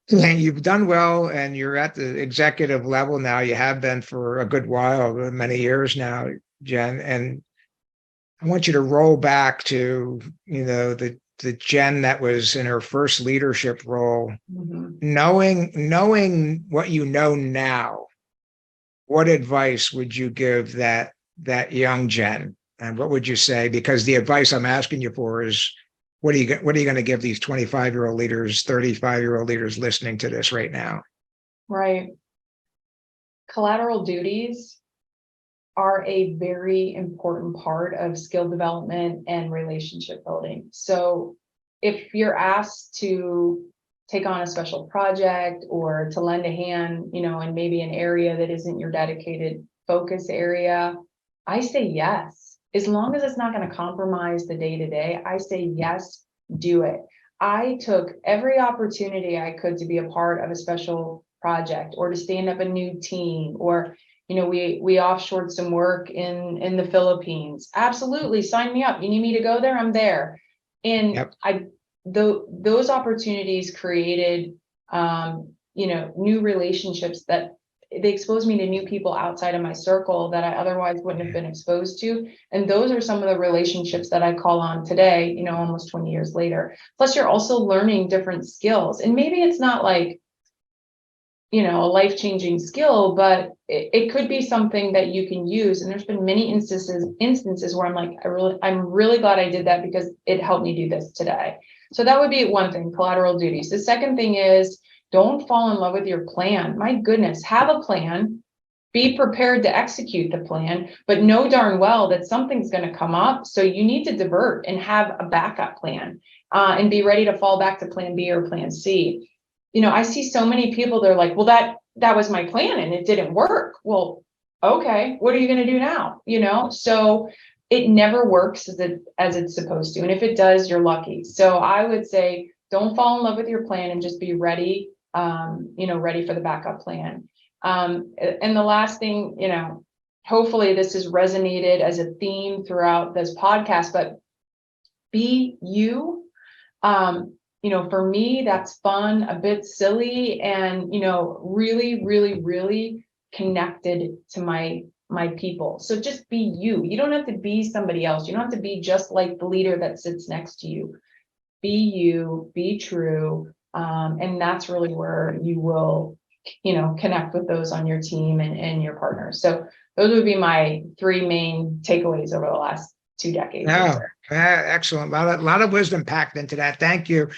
you've done well, and you're at the executive level now. You have been for a good while, many years now, Jenn. And I want you to roll back to, the Jenn that was in her first leadership role, knowing what you know now. What advice would you give that young Jenn? And what would you say? Because the advice I'm asking you for is, what are you going to give these 25-year-old leaders, 35-year-old leaders listening to this right now? Right. Collateral duties are a very important part of skill development and relationship building. So if you're asked to take on a special project or to lend a hand, in maybe an area that isn't your dedicated focus area, I say yes. As long as it's not going to compromise the day-to-day, I say yes, do it. I took every opportunity I could to be a part of a special project or to stand up a new team, or we offshored some work in the Philippines. Absolutely, sign me up. You need me to go there? I'm there. And Yep. Those opportunities created new relationships that they exposed me to new people outside of my circle that I otherwise wouldn't have been exposed to. And those are some of the relationships that I call on today, almost 20 years later. Plus, you're also learning different skills. And maybe it's not like, a life-changing skill, but it could be something that you can use. And there's been many instances where I'm like, I'm really glad I did that because it helped me do this today. So that would be one thing, collateral duties. The second thing is, don't fall in love with your plan. My goodness, have a plan, be prepared to execute the plan, but know darn well that something's going to come up. So you need to divert and have a backup plan and be ready to fall back to plan B or plan C. I see so many people, they're like, well, that was my plan and it didn't work. Well, okay, what are you going to do now? So it never works as it's supposed to. And if it does, you're lucky. So I would say, don't fall in love with your plan and just be ready, ready for the backup plan. And the last thing, hopefully this has resonated as a theme throughout this podcast, but be you. For me, that's fun, a bit silly, and, really, really, really connected to my people. So just be you. You don't have to be somebody else. You don't have to be just like the leader that sits next to you. Be you, be true. And that's really where you will, connect with those on your team and your partners. So those would be my three main takeaways over the last 2 decades. Oh, excellent. A lot of wisdom packed into that. Thank you.